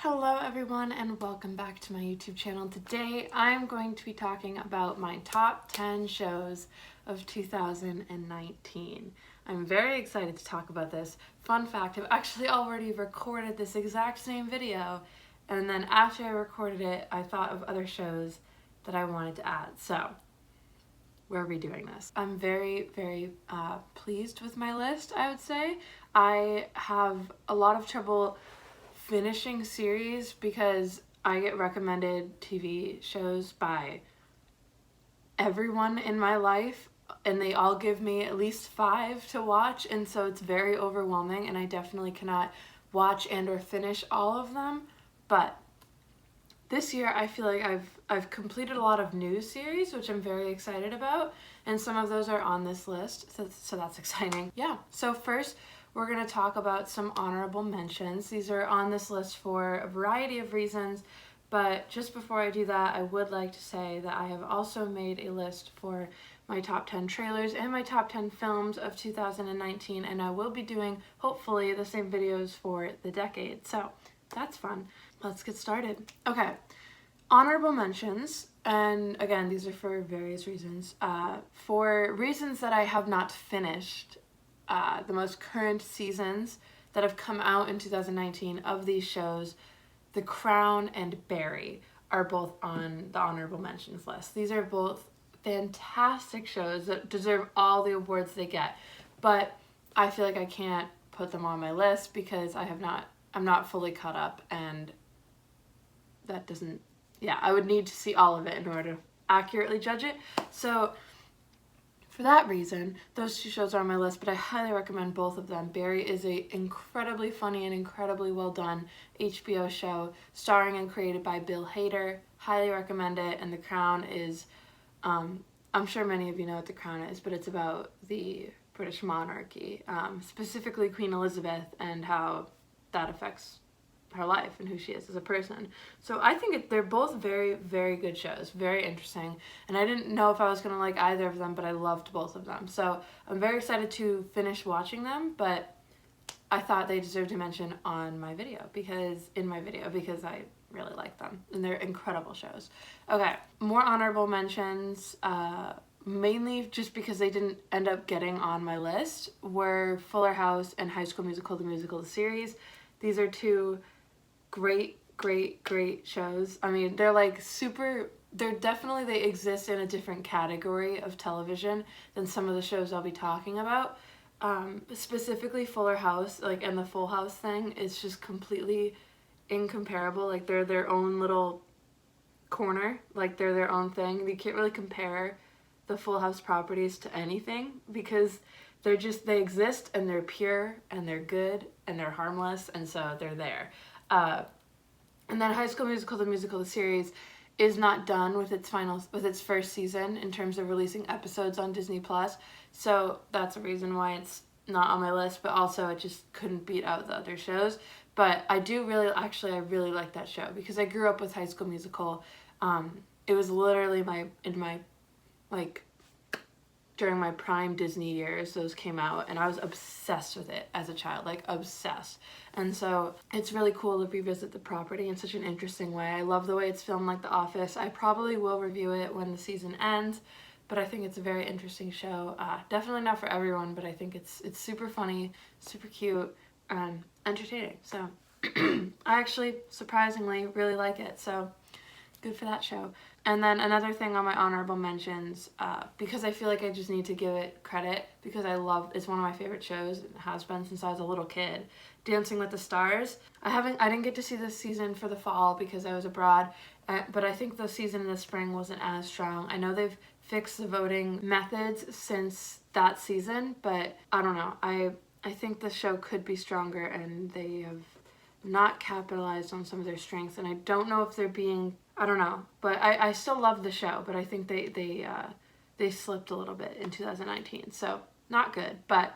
Hello everyone and welcome back to my YouTube channel. Today I'm going to be talking about my top 10 shows of 2019. I'm very excited to talk about this. Fun fact, I've actually already recorded this exact same video, and then after I recorded it I thought of other shows that I wanted to add. So we're redoing this. I'm very pleased with my list, I would say. I have a lot of trouble finishing series because I get recommended TV shows by everyone in my life and they all give me at least 5 to watch, and so it's very overwhelming and I definitely cannot watch and or finish all of them. But this year I feel like I've completed a lot of new series, which I'm very excited about, and some of those are on this list, so that's exciting. Yeah, so first we're going to talk about some honorable mentions. These are on this list for a variety of reasons, but just before I do that, I would like to say that I have also made a list for my top 10 trailers and my top 10 films of 2019, and I will be doing, hopefully, the same videos for the decade. So that's fun. Let's get started. Okay, honorable mentions, and again, these are for various reasons. For reasons that I have not finished, the most current seasons that have come out in 2019 of these shows, The Crown and Barry, are both on the honorable mentions list. These are both fantastic shows that deserve all the awards they get, but I feel like I can't put them on my list because I'm not fully caught up, and that doesn't, I would need to see all of it in order to accurately judge it. So for that reason, those two shows are on my list, but I highly recommend both of them. Barry is an incredibly funny and incredibly well done HBO show starring and created by Bill Hader. Highly recommend it. And The Crown is, I'm sure many of you know what The Crown is, but it's about the British monarchy, specifically Queen Elizabeth and how that affects her life and who she is as a person. So I think they're both very good shows, very interesting, and I didn't know if I was gonna like either of them, but I loved both of them. So I'm very excited to finish watching them, but I thought they deserved a mention on my video because I really like them and they're incredible shows. Okay, more honorable mentions, mainly just because they didn't end up getting on my list, were Fuller House and High School Musical, the musical, the series. These are two great shows. I mean, they're like they exist in a different category of television than some of the shows I'll be talking about. Specifically Fuller House, like, and the Full House thing is just completely incomparable. Like, they're their own little corner, like they're their own thing. You can't really compare the Full House properties to anything because they exist and they're pure and they're good and they're harmless, and so they're there. And then High School Musical, the musical, the series, is not done with its first season in terms of releasing episodes on Disney+. So that's a reason why it's not on my list, but also it just couldn't beat out the other shows. But I really like that show because I grew up with High School Musical. It was literally during my prime Disney years, those came out, and I was obsessed with it as a child, like obsessed. And so it's really cool to revisit the property in such an interesting way. I love the way it's filmed like The Office. I probably will review it when the season ends, but I think it's a very interesting show. Definitely not for everyone, but I think it's super funny, super cute, and entertaining. So I actually surprisingly really like it. So good for that show. And then another thing on my honorable mentions, because I feel like I just need to give it credit because it's one of my favorite shows. It has been since I was a little kid. Dancing with the Stars. I didn't get to see this season for the fall because I was abroad, but I think the season in the spring wasn't as strong. I know they've fixed the voting methods since that season, but I don't know. I think the show could be stronger, and they have not capitalized on some of their strengths, and I don't know if they're being, I don't know, but I still love the show, but I think they slipped a little bit in 2019, so not good, but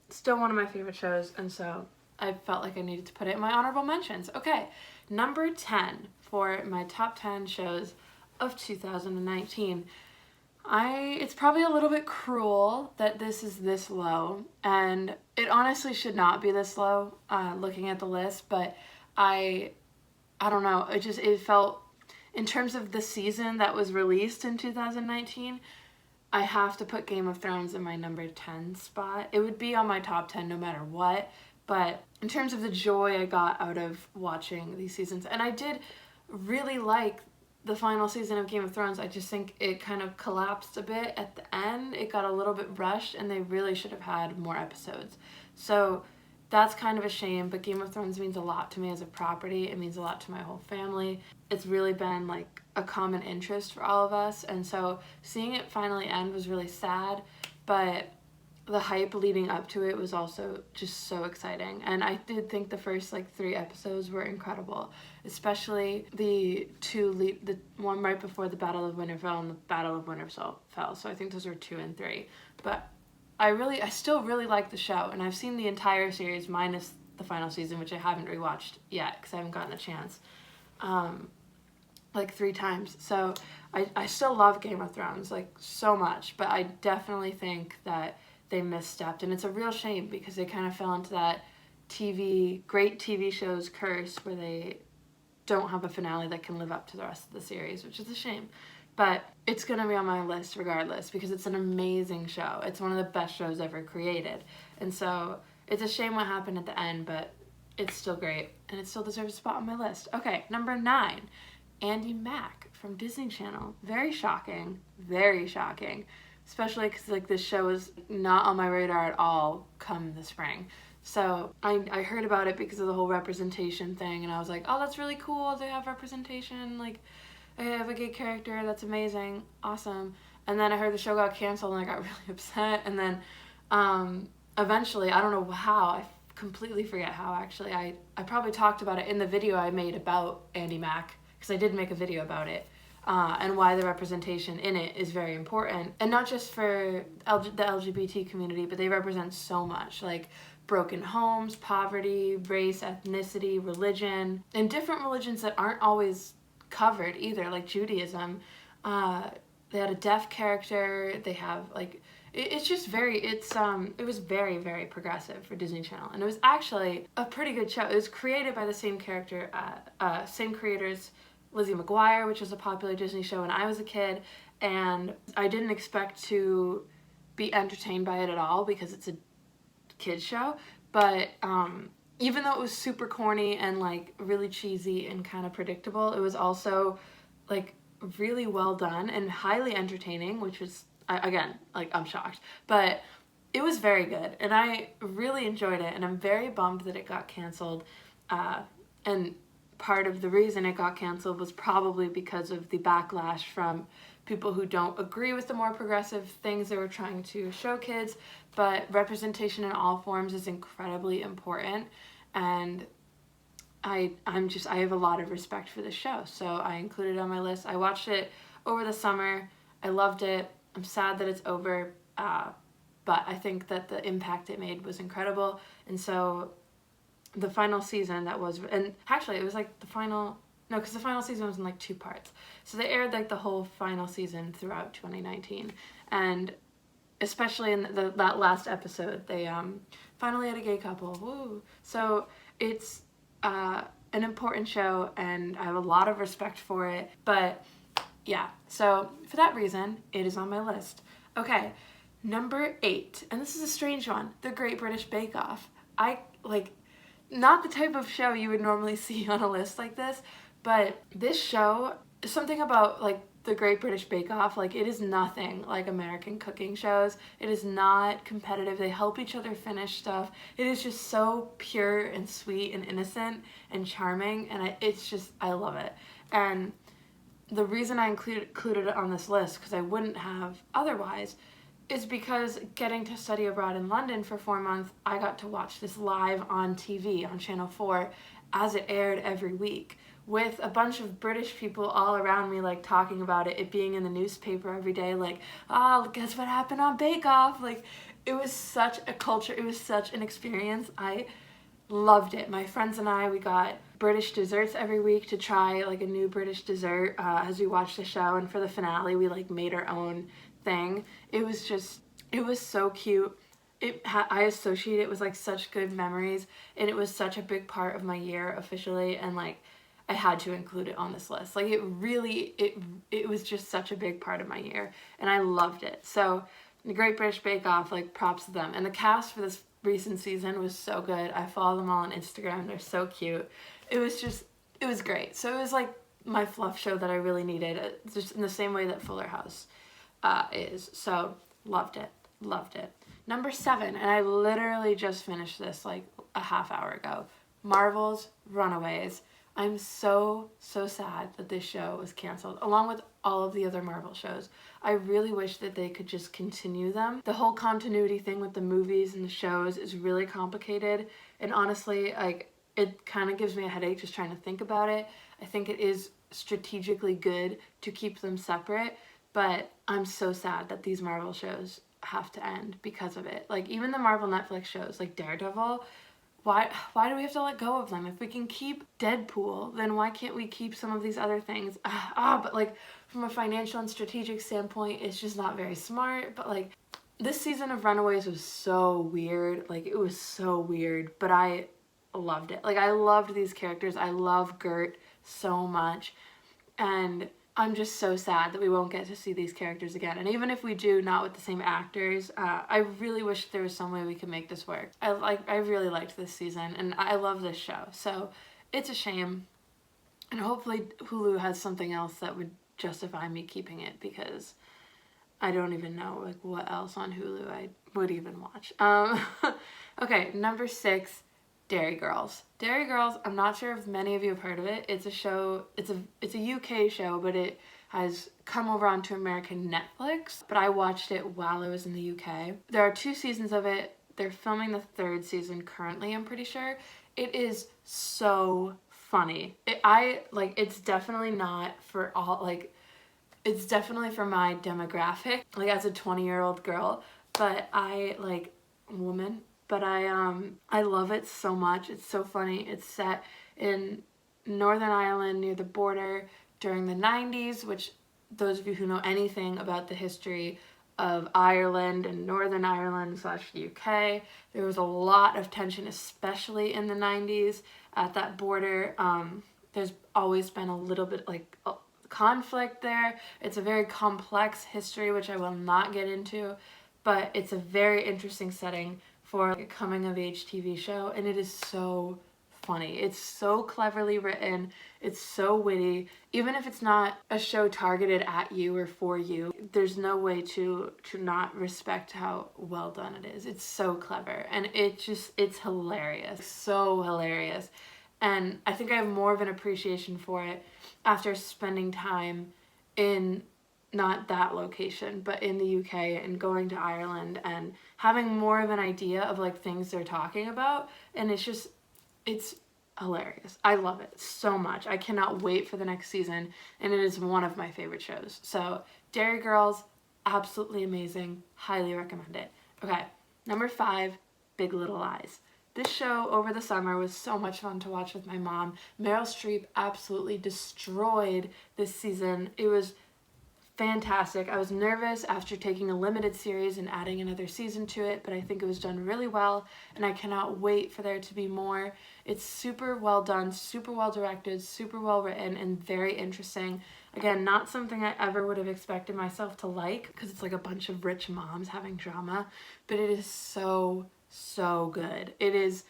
still one of my favorite shows, and so I felt like I needed to put it in my honorable mentions. Okay, number 10 for my top 10 shows of 2019. It's probably a little bit cruel that this is this low, and it honestly should not be this low, looking at the list, but I I don't know, it felt, in terms of the season that was released in 2019, I have to put Game of Thrones in my number 10 spot. It would be on my top 10 no matter what, but in terms of the joy I got out of watching these seasons, and I did really like the final season of Game of Thrones. I just think it kind of collapsed a bit at the end. It got a little bit rushed, and they really should have had more episodes. So that's kind of a shame, but Game of Thrones means a lot to me as a property. It means a lot to my whole family. It's really been like a common interest for all of us, and so seeing it finally end was really sad, but the hype leading up to it was also just so exciting. And I did think the first like 3 episodes were incredible, especially the one right before the Battle of Winterfell and the Battle of Winterfell. So I think those were 2 and 3. But I still really like the show, and I've seen the entire series minus the final season, which I haven't rewatched yet because I haven't gotten a chance, like 3 times. So I still love Game of Thrones like so much, but I definitely think that they misstepped, and it's a real shame because they kind of fell into that great TV shows curse where they don't have a finale that can live up to the rest of the series, which is a shame. But it's going to be on my list regardless because it's an amazing show. It's one of the best shows ever created. And so it's a shame what happened at the end, but it's still great, and it still deserves a spot on my list. Okay, number 9, Andy Mack from Disney Channel. Very shocking, especially because like this show is not on my radar at all come the spring. So I heard about it because of the whole representation thing, and I was like, oh, that's really cool, they have representation, like I have a gay character, that's amazing, awesome. And then I heard the show got canceled, and I got really upset. And then eventually, I don't know how, I completely forget how actually, I probably talked about it in the video I made about Andy Mack, because I did make a video about it, and why the representation in it is very important. And not just for the LGBT community, but they represent so much, like broken homes, poverty, race, ethnicity, religion, and different religions that aren't always covered either, like Judaism. They had a deaf character, they have like, it's just very, it was very, very progressive for Disney Channel, and it was actually a pretty good show. It was created by the same creators, Lizzie McGuire, which was a popular Disney show when I was a kid, and I didn't expect to be entertained by it at all because it's a kid's show, but even though it was super corny and like really cheesy and kind of predictable, it was also like really well done and highly entertaining, which was, again, like I'm shocked, but it was very good, and I really enjoyed it, and I'm very bummed that it got canceled, and part of the reason it got canceled was probably because of the backlash from people who don't agree with the more progressive things they were trying to show kids. But representation in all forms is incredibly important, and I have a lot of respect for the show, so I included it on my list. I watched it over the summer. I loved it. I'm sad that it's over, but I think that the impact it made was incredible. And so the final season and actually it was like the final season was in like 2 parts. So they aired like the whole final season throughout 2019, and especially in that last episode, they finally had a gay couple. Woo! So it's an important show, and I have a lot of respect for it. But yeah, so for that reason, it is on my list. Okay, number 8, and this is a strange one, The Great British Bake Off. Not the type of show you would normally see on a list like this, but this show, something about like the Great British Bake Off, like it is nothing like American cooking shows. It is not competitive. They help each other finish stuff. It is just so pure and sweet and innocent and charming, and I love it. And the reason I included it on this list, because I wouldn't have otherwise, is because getting to study abroad in London for 4 months, I got to watch this live on TV on Channel 4 as it aired every week, with a bunch of British people all around me, like talking about it being in the newspaper every day, like, oh, guess what happened on Bake Off? Like, it was such a culture, it was such an experience. I loved it. My friends and I, we got British desserts every week to try like a new British dessert as we watched the show, and for the finale we like made our own thing. It was so cute. I associate it with like such good memories, and it was such a big part of my year officially, and like I had to include it on this list. Like it really, it was just such a big part of my year, and I loved it. So the Great British Bake Off, like props to them. And the cast for this recent season was so good. I follow them all on Instagram. They're so cute. It was great. So it was like my fluff show that I really needed, just in the same way that Fuller House is. So loved it. Number 7, and I literally just finished this like a half hour ago. Marvel's Runaways. I'm so sad that this show was canceled, along with all of the other Marvel shows. I really wish that they could just continue them. The whole continuity thing with the movies and the shows is really complicated, and honestly, like, it kind of gives me a headache just trying to think about it. I think it is strategically good to keep them separate, but I'm so sad that these Marvel shows have to end because of it. Like, even the Marvel Netflix shows, like Daredevil, why do we have to let go of them? If we can keep Deadpool, then why can't we keep some of these other things? But like, from a financial and strategic standpoint, it's just not very smart. But like, this season of Runaways was so weird. Like, it was so weird, but I loved it. Like, I loved these characters. I love Gert so much, and I'm just so sad that we won't get to see these characters again. And even if we do, not with the same actors, I really wish there was some way we could make this work. I really liked this season, and I love this show. So it's a shame. And hopefully Hulu has something else that would justify me keeping it, because I don't even know like what else on Hulu I would even watch. Okay, number 6. Dairy Girls. Dairy Girls, I'm not sure if many of you have heard of it. It's a show, it's a UK show, but it has come over onto American Netflix. But I watched it while I was in the UK. There are 2 seasons of it. They're filming the 3rd season currently, I'm pretty sure. It is so funny. It's definitely not for all, like, it's definitely for my demographic, like as a 20-year-old girl, but woman. But I love it so much. It's so funny. It's set in Northern Ireland near the border during the 90s, which those of you who know anything about the history of Ireland and Northern Ireland / UK, there was a lot of tension, especially in the 90s at that border. There's always been a little bit like conflict there. It's a very complex history, which I will not get into, but it's a very interesting setting for a coming-of-age TV show, and it is so funny. It's so cleverly written. It's so witty. Even if it's not a show targeted at you or for you, there's no way to not respect how well done it is. It's so clever, and it's hilarious. So hilarious. And I think I have more of an appreciation for it after spending time in not that location, but in the UK and going to Ireland and having more of an idea of like things they're talking about. And it's hilarious. I love it so much. I cannot wait for the next season, and it is one of my favorite shows. So Dairy Girls, absolutely amazing. Highly recommend it. Okay, number 5, Big Little Lies. This show over the summer was so much fun to watch with my mom. Meryl Streep absolutely destroyed this season. It was fantastic. I was nervous after taking a limited series and adding another season to it, but I think it was done really well, and I cannot wait for there to be more. It's super well done, super well directed, super well written, and very interesting. Again, not something I ever would have expected myself to like, because it's like a bunch of rich moms having drama, but it is so good. It is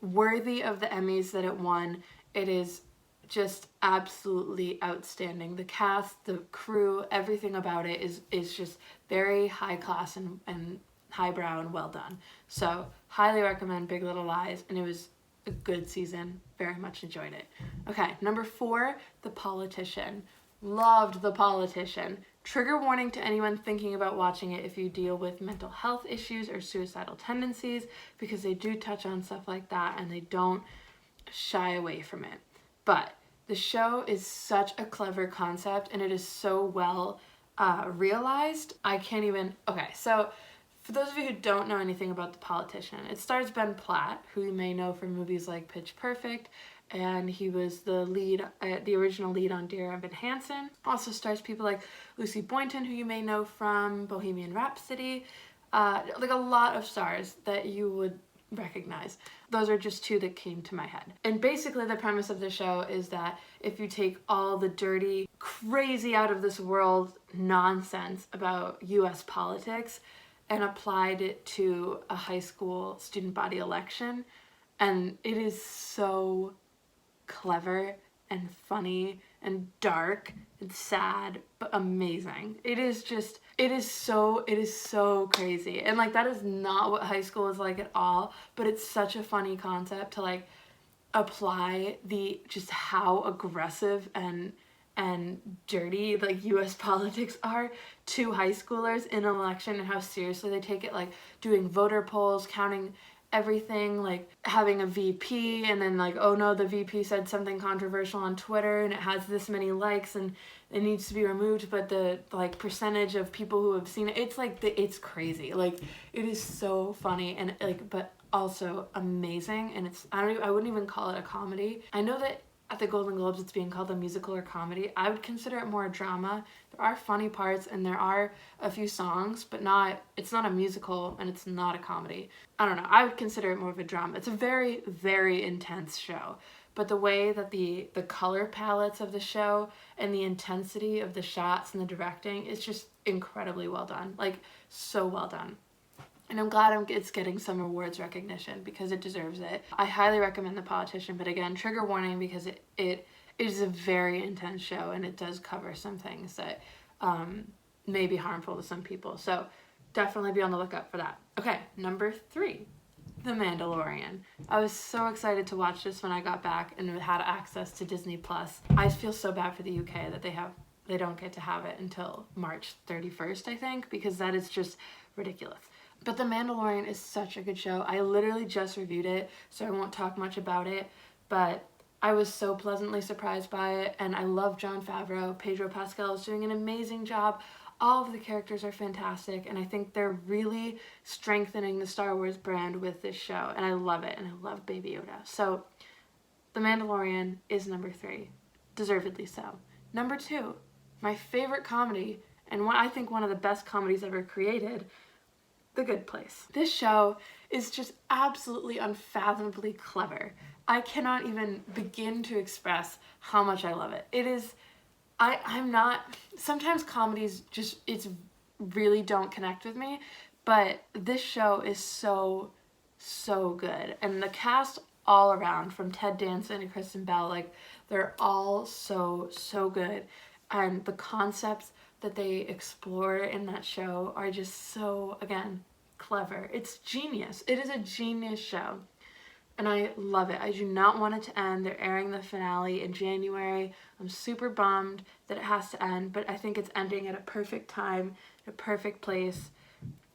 worthy of the Emmys that it won. It is just absolutely outstanding. The cast, the crew, everything about it is just very high class and highbrow and well done. So highly recommend Big Little Lies, and it was a good season. Very much enjoyed it. Okay, number 4, The Politician. Loved The Politician. Trigger warning to anyone thinking about watching it if you deal with mental health issues or suicidal tendencies, because they do touch on stuff like that and they don't shy away from it. But the show is such a clever concept, and it is so well realized. I can't even... Okay, so for those of you who don't know anything about The Politician, it stars Ben Platt, who you may know from movies like Pitch Perfect, and he was the lead, the original lead on Dear Evan Hansen. Also stars people like Lucy Boynton, who you may know from Bohemian Rhapsody. Like a lot of stars that you would recognize. Those are just two that came to my head. And basically the premise of the show is that if you take all the dirty, crazy, out of this world nonsense about US politics and applied it to a high school student body election, and it is so clever and funny and dark and sad, but amazing. It is so crazy. And like, that is not what high school is like at all, but it's such a funny concept to like apply the just how aggressive and dirty like US politics are to high schoolers in an election, and how seriously they take it, like doing voter polls, counting everything, like having a VP, and then like, oh no, the VP said something controversial on Twitter and it has this many likes and it needs to be removed, but the like percentage of people who have seen it, it's like it's crazy. Like, it is so funny and like, but also amazing. And it's, I wouldn't even call it a comedy. I know that at the Golden Globes it's being called a musical or comedy. I would consider it more a drama. There are funny parts and there are a few songs, but it's not a musical and it's not a comedy. I don't know, I would consider it more of a drama. It's a very, very intense show, but the way that the color palettes of the show and the intensity of the shots and the directing is just incredibly well done, like so well done. And I'm glad it's getting some awards recognition because it deserves it. I highly recommend The Politician, but again, trigger warning, because it is a very intense show and it does cover some things that may be harmful to some people. So definitely be on the lookout for that. Okay, number 3, The Mandalorian. I was so excited to watch this when I got back and had access to Disney+. I feel so bad for the UK that they don't get to have it until March 31st, I think, because that is just ridiculous. But The Mandalorian is such a good show. I literally just reviewed it, so I won't talk much about it, but I was so pleasantly surprised by it, and I love Jon Favreau. Pedro Pascal is doing an amazing job. All of the characters are fantastic, and I think they're really strengthening the Star Wars brand with this show, and I love it, and I love Baby Yoda. So, The Mandalorian is number 3. Deservedly so. Number 2, my favorite comedy, and I think one of the best comedies ever created, The Good Place. This show is just absolutely unfathomably clever. I cannot even begin to express how much I love it. It is, I'm not, sometimes comedies it's really don't connect with me, but this show is so good. And the cast all around, from Ted Danson to Kristen Bell, like, they're all so good. And the concepts that they explore in that show are just so, again, clever. It's genius. It is a genius show. And I love it. I do not want it to end. They're airing the finale in January. I'm super bummed that it has to end, but I think it's ending at a perfect time, a perfect place.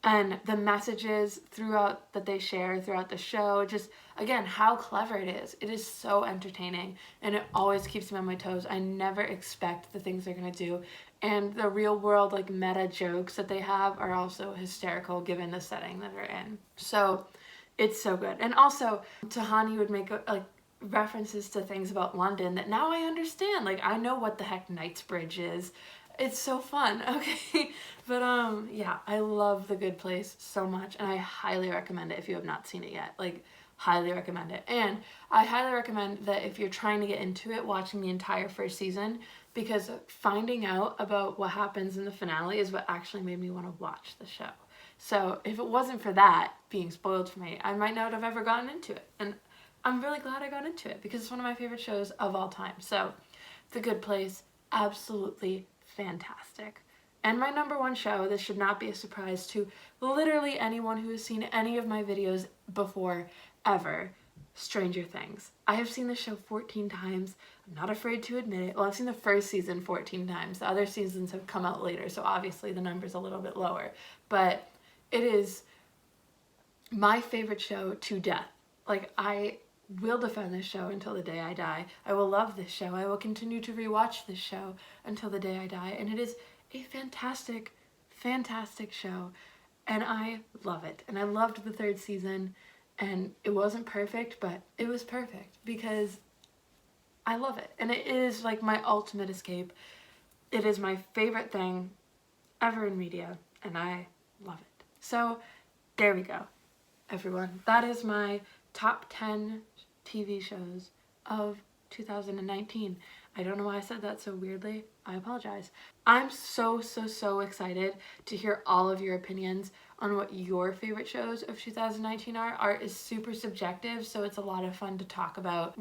And the messages throughout that they share throughout the show, just, again, how clever it is. It is so entertaining, and it always keeps me on my toes. I never expect the things they're gonna do. And the real world, like, meta jokes that they have are also hysterical given the setting that they're in. So it's so good. And also, Tahani would make like references to things about London that now I understand. Like, I know what the heck Knightsbridge is. It's so fun, okay? But yeah, I love The Good Place so much, and I highly recommend it if you have not seen it yet. Like, highly recommend it. And I highly recommend that if you're trying to get into it, watching the entire first season, because finding out about what happens in the finale is what actually made me want to watch the show. So if it wasn't for that being spoiled for me, I might not have ever gotten into it. And I'm really glad I got into it because it's one of my favorite shows of all time. So The Good Place, absolutely fantastic. And my number 1 show, this should not be a surprise to literally anyone who has seen any of my videos before, ever, Stranger Things. I have seen this show 14 times. I'm not afraid to admit it. Well, I've seen the first season 14 times. The other seasons have come out later, so obviously the number's a little bit lower. But it is my favorite show to death. Like, I will defend this show until the day I die. I will love this show. I will continue to rewatch this show until the day I die. And it is a fantastic, fantastic show. And I love it. And I loved the 3rd season. And it wasn't perfect, but it was perfect because I love it. And it is like my ultimate escape. It is my favorite thing ever in media. And I love it. So there we go. everyone. That is my top 10 TV shows of 2019. I don't know why I said that so weirdly. I apologize. I'm so excited to hear all of your opinions on what your favorite shows of 2019 are. Art is super subjective, so it's a lot of fun to talk about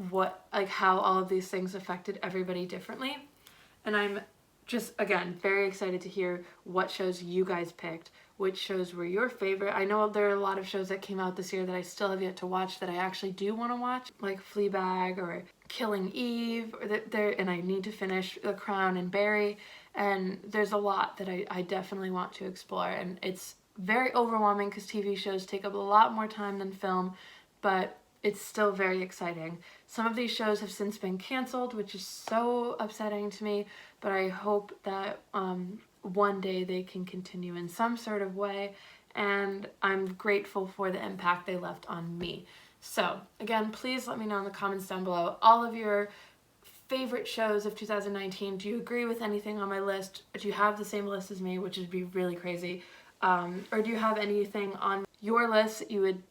how all of these things affected everybody differently. And I'm just, again, very excited to hear what shows you guys picked, which shows were your favorite. I know there are a lot of shows that came out this year that I still have yet to watch that I actually do want to watch, like Fleabag or Killing Eve, and I need to finish The Crown and Barry, and there's a lot that I definitely want to explore, and it's very overwhelming because TV shows take up a lot more time than film, but it's still very exciting. Some of these shows have since been canceled, which is so upsetting to me, but I hope that one day they can continue in some sort of way, and I'm grateful for the impact they left on me. So again, please let me know in the comments down below all of your favorite shows of 2019. Do you agree with anything on my list? Do you have the same list as me, which would be really crazy? Or do you have anything on your list that you would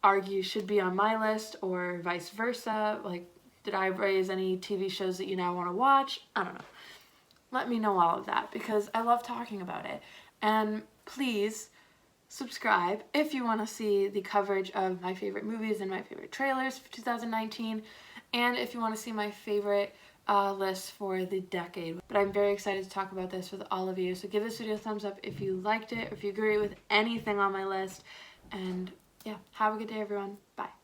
argue should be on my list, or vice versa? Like, did I raise any TV shows that you now want to watch? I don't know. Let me know all of that because I love talking about it. And please subscribe if you want to see the coverage of my favorite movies and my favorite trailers for 2019, and if you want to see my favorite list for the decade. But I'm very excited to talk about this with all of you, so give this video a thumbs up if you liked it, or if you agree with anything on my list, and yeah, have a good day everyone. Bye.